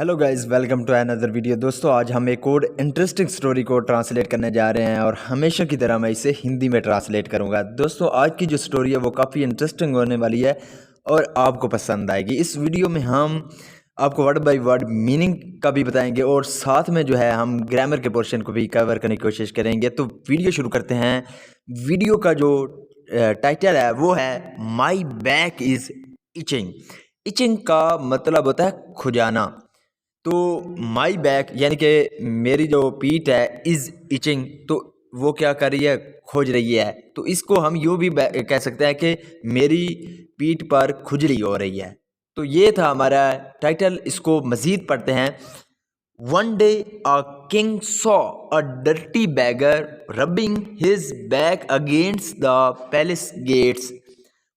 Hello guys, welcome to another video. दोस्तों, आज हम एक और इंटरेस्टिंग स्टोरी को ट्रांसलेट करने जा रहे हैं और हमेशा की तरह मैं इसे हिंदी में ट्रांसलेट करूंगा। दोस्तों, आज की जो स्टोरी है वो काफ़ी इंटरेस्टिंग होने वाली है और आपको पसंद आएगी। इस वीडियो में हम आपको वर्ड बाय वर्ड मीनिंग का भी बताएंगे और साथ में जो है हम ग्रामर के पोर्शन को भी कवर करने की कोशिश करेंगे। तो वीडियो शुरू करते हैं। वीडियो का जो टाइटल है वो है my back is itching. Itching का मतलब होता है खुजाना। तो माई बैक यानी कि मेरी जो पीठ है इज़ इचिंग, तो वो क्या कर रही है, खोज रही है। तो इसको हम यूँ भी कह सकते हैं कि मेरी पीठ पर खुजली हो रही है। तो ये था हमारा टाइटल। इसको मज़ीद पढ़ते हैं। One day a king saw a dirty beggar rubbing his back against the palace gates.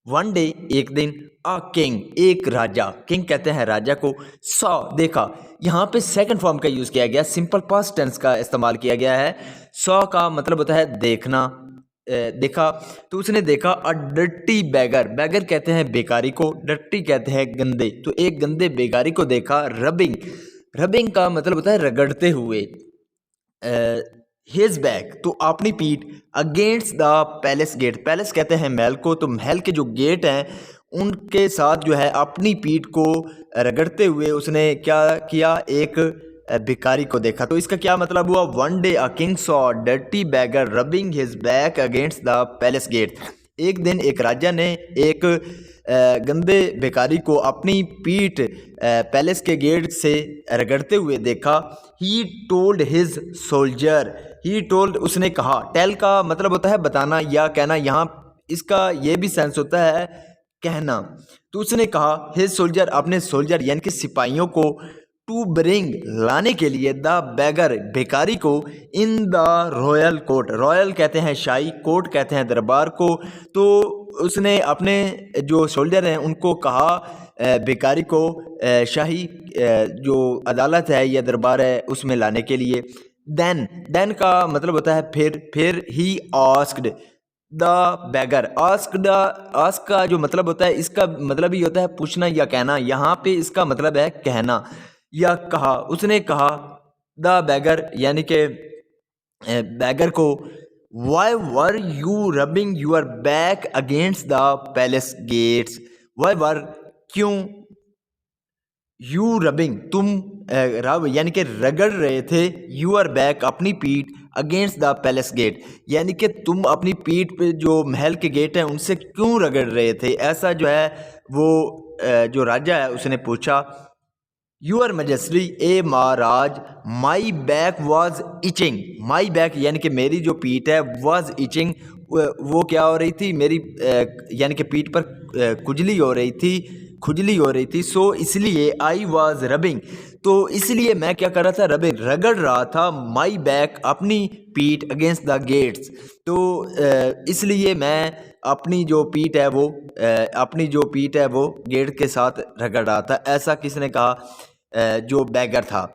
One day एक दिन, अ किंग एक राजा, किंग कहते हैं राजा को, सॉ देखा। यहाँ पे सेकंड फॉर्म का यूज किया गया, सिंपल पास्ट टेंस का इस्तेमाल किया गया है। सॉ का मतलब होता है देखना, देखा। तो उसने देखा अ डर्टी बैगर, बैगर कहते हैं बेकारी को, डर्टी कहते हैं गंदे। तो एक गंदे बेकारी को देखा। रबिंग, रबिंग का मतलब होता है रगड़ते हुए। हिज बैक तो अपनी पीठ, against the palace gate, palace कहते हैं महल को, तो महल के जो गेट हैं उनके साथ जो है अपनी पीठ को रगड़ते हुए उसने क्या किया, एक भिखारी को देखा। तो इसका क्या मतलब हुआ, one day a king saw dirty beggar rubbing his back against the palace gate. एक दिन एक राजा ने एक गंदे भिखारी को अपनी पीठ पैलेस के गेट से रगड़ते हुए देखा। He told his soldier, he told उसने कहा, टेल का मतलब होता है बताना या कहना, यहाँ इसका ये भी सेंस होता है कहना। तो उसने कहा हिज सोल्जर, अपने सोल्जर यानी कि सिपाहियों को, टू ब्रिंग लाने के लिए, द बैगर भिखारी को, in the royal court, royal कहते हैं शाही, कोर्ट कहते हैं दरबार को। तो उसने अपने जो सोल्जर हैं उनको कहा भिखारी को शाही जो अदालत है या दरबार है उसमें लाने के लिए। देन, देन का मतलब होता है फिर he asked the bagger, ask का जो मतलब होता है, इसका मतलब ही होता है पूछना या कहना। यहाँ पे इसका मतलब है कहना या कहा। उसने कहा द बैगर यानी कि बैगर को, why were you rubbing your back against the palace gates. Why were क्यों, यू रबिंग तुम, रब यानी कि रगड़ रहे थे, यूर बैक अपनी पीठ, अगेंस्ट द पैलेस गेट यानी कि तुम अपनी पीठ पे जो महल के गेट हैं उनसे क्यों रगड़ रहे थे। ऐसा जो है वो जो राजा है उसने पूछा। यूर मजेस्टी ए महाराज, my back was itching, my back यानी कि मेरी जो पीठ है, वॉज इचिंग वो क्या हो रही थी, मेरी यानी कि पीठ पर खुजली हो रही थी, खुजली हो रही थी। सो इसलिए आई वॉज रबिंग, तो इसलिए मैं क्या कर रहा था, रबिंग रगड़ रहा था, माई बैक अपनी पीठ, अगेंस्ट द गेट्स। तो इसलिए मैं अपनी जो पीठ है वो अपनी जो पीठ है वो गेट के साथ रगड़ रहा था। ऐसा किसने कहा, जो बैगर था।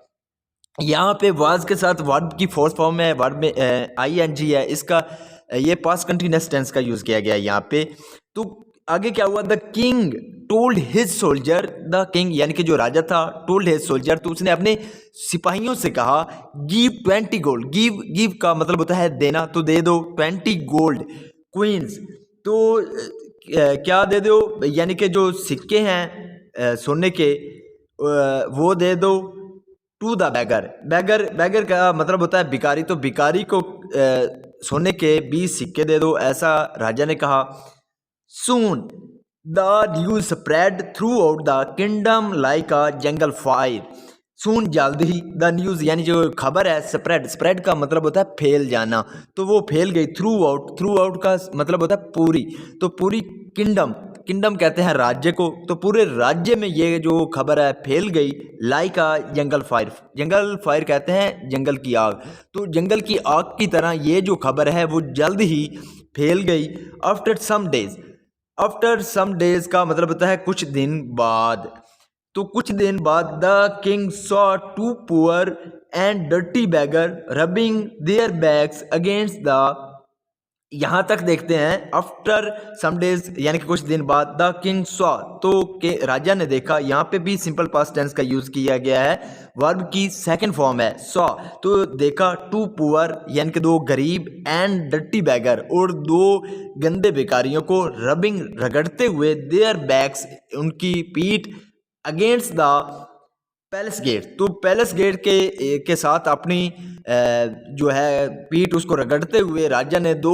यहाँ पे वाज के साथ वर्ब की फोर्थ फॉर्म में, वर्ब में आई एन जी है, इसका ये पास्ट कंटिन्यूअस टेंस का यूज किया गया है यहाँ पे। तो आगे क्या हुआ, the king told his soldier, the king यानी कि जो राजा था, टोल्ड हिज सोल्जर तो उसने अपने सिपाहियों से कहा, गिव 20 गोल्ड, गिव, गिव का मतलब होता है देना, तो दे दो 20 गोल्ड क्वींस। तो क्या दे दो, यानी कि जो सिक्के हैं सोने के वो दे दो to the beggar, beggar, beggar का मतलब होता है भिखारी, तो भिखारी को सोने के 20 सिक्के दे दो, ऐसा राजा ने कहा। Soon the news spread throughout the kingdom like a jungle fire. Soon जल्द ही, द न्यूज़ यानी जो खबर है, स्प्रेड, स्प्रेड का मतलब होता है फैल जाना, तो वो फैल गई। थ्रू आउट, थ्रू आउट का मतलब होता है पूरी, तो पूरी किंगडम, किंगडम कहते हैं राज्य को, तो पूरे राज्य में ये जो खबर है फैल गई। लाइक आ जंगल फायर, जंगल फायर कहते हैं जंगल की आग, तो जंगल की आग की तरह ये जो खबर है वो जल्द ही फैल गई। After some days, after some days का मतलब होता है कुछ दिन बाद, तो कुछ दिन बाद the king saw two poor and dirty beggar rubbing their backs against the यहाँ तक देखते हैं आफ्टर सम डेज यानी कि कुछ दिन बाद द किंग सॉ, तो के राजा ने देखा। यहाँ पे भी सिंपल पास्ट टेंस का यूज किया गया है, वर्ब की सेकंड फॉर्म है सॉ। तो देखा टू पुअर यानी कि दो गरीब एंड डर्टी बैगर, और दो गंदे भिखारियों को रबिंग रगड़ते हुए देयर बैक्स उनकी पीठ अगेंस्ट द पैलेस गेट, तो पैलेस गेट के साथ अपनी जो है पीठ उसको रगड़ते हुए राजा ने दो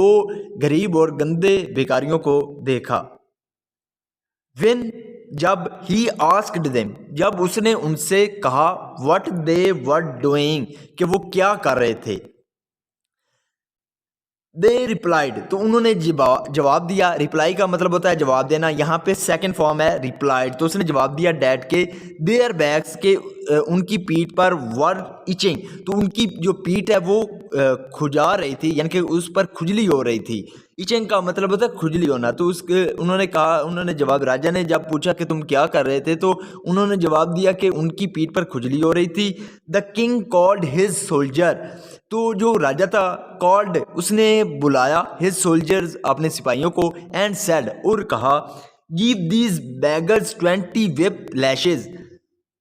गरीब और गंदे भिखारियों को देखा। When जब ही आस्क्ड देम, जब उसने उनसे कहा व्हाट दे वर डूइंग, कि वो क्या कर रहे थे। दे रिप्लाइड, तो उन्होंने जवाब दिया। रिप्लाई का मतलब होता है जवाब देना, यहाँ पे सेकंड फॉर्म है रिप्लाइड, तो उसने जवाब दिया डैड के देयर बैक्स के उनकी पीठ पर वर इचिंग, तो उनकी जो पीठ है वो खुजा रही थी, यानी कि उस पर खुजली हो रही थी। इचिंग का मतलब होता है खुजली होना। तो उन्होंने जवाब, राजा ने जब पूछा कि तुम क्या कर रहे थे, तो उन्होंने जवाब दिया कि उनकी पीठ पर खुजली हो रही थी। The king called his soldier, तो जो राजा था कॉल्ड, उसने बुलाया हिज सोल्जर्स अपने सिपाहियों को, एंड सेड, और कहा give these beggars 20 whip lashes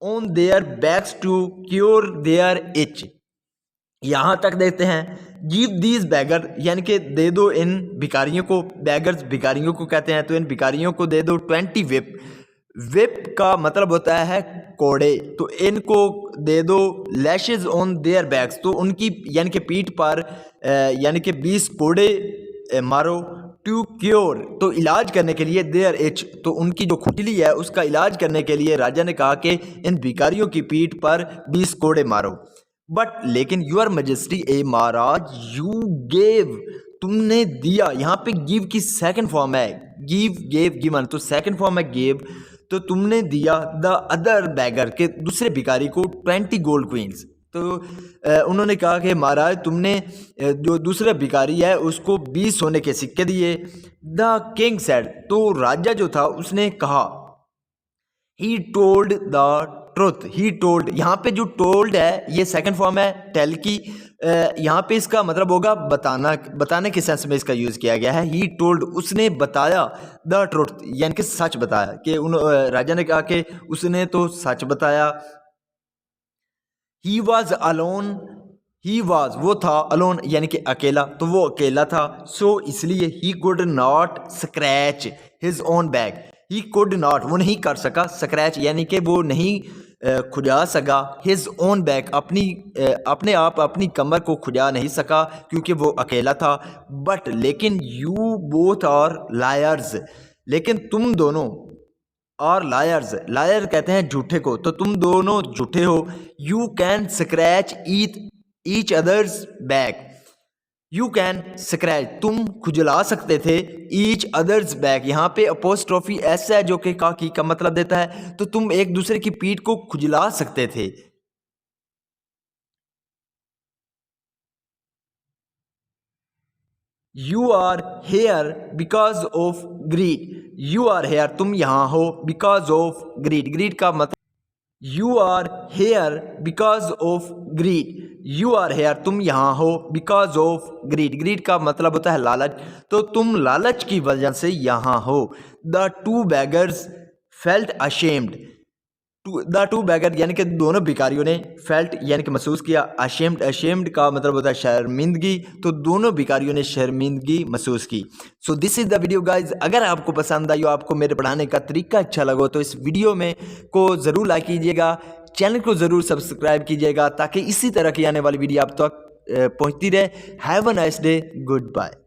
on their backs to cure their itch. यहाँ तक देखते हैं गिव दीज बैगर यानी कि दे दो इन भिखारियों को, बैगर्स भिखारियों को कहते हैं, तो इन भिखारियों को दे दो 20 whip। विप का मतलब होता है कोड़े, तो इनको दे दो लैशेज ऑन देयर बैक्स, तो उनकी यानी कि पीठ पर यानी कि 20 कोड़े मारो। टू क्योर, तो इलाज करने के लिए, देयर इच, तो उनकी जो खुजली है उसका इलाज करने के लिए राजा ने कहा कि इन भिखारियों की पीठ पर 20 कोड़े मारो। बट लेकिन यूर मजेस्टी, ए महाराज, यू गेव, तुमने दिया। यहाँ पे गिव की सेकंड फॉर्म है, गिव गेव गिवन, तो सेकंड फॉर्म है गेव, तो तुमने दिया द अदर बैगर के दूसरे भिखारी को 20 गोल्ड क्वींस। तो उन्होंने कहा कि महाराज तुमने जो दूसरा भिखारी है उसको 20 सोने के सिक्के दिए। द किंग सेड, तो राजा जो था उसने कहा he told the truth, he told, यहाँ पे जो टोल्ड है ये सेकंड फॉर्म है टेल की, यहाँ पे इसका मतलब होगा बताना, बताने के सेंस में इसका यूज़ किया गया है। ही टोल्ड, उसने बताया, द ट्रुथ यानी कि सच बताया, कि राजा ने कहा कि उसने तो सच बताया। He was alone, he was वो था, अलोन यानी कि अकेला, तो वो अकेला था। सो इसलिए he could not scratch his own back, he could not, वो नहीं कर सका, स्क्रैच यानी कि वो नहीं खुजा सका, हिज ओन बैक, अपने आप अपनी कमर को खुजा नहीं सका क्योंकि वो अकेला था। बट लेकिन यू बोथ आर लायर्स, लेकिन तुम दोनों, और लायर्स, लायर कहते हैं झूठे को, तो तुम दोनों झूठे हो। You can scratch each others back, you can scratch, तुम खुजला सकते थे, ईच अदर्स बैक, यहाँ पे अपोस्ट्रोफी एस है जो कि की का मतलब देता है, तो तुम एक दूसरे की पीठ को खुजला सकते थे। You are here because of greed, you are here, तुम यहाँ हो, बिकॉज ऑफ ग्रीड, ग्रीड का मतलब, you are here because of greed, you are here, तुम यहाँ हो, बिकॉज ऑफ ग्रीड, ग्रीड का मतलब होता है लालच, तो तुम लालच की वजह से यहाँ हो। The two beggars felt ashamed, the two beggar यानी कि दोनों भिखारियों ने, फेल्ट यानी कि महसूस किया, अशेम्ड, अशेम्ड का मतलब होता है शर्मिंदगी, तो दोनों भिखारियों ने शर्मिंदगी महसूस की। So this is the video guys. अगर आपको पसंद आई हो, आपको मेरे पढ़ाने का तरीका अच्छा लगा तो इस वीडियो में को ज़रूर लाइक कीजिएगा, चैनल को ज़रूर सब्सक्राइब कीजिएगा ताकि इसी तरह की आने वाली वीडियो आप तक पहुँचती रहे। Have a nice day, good bye.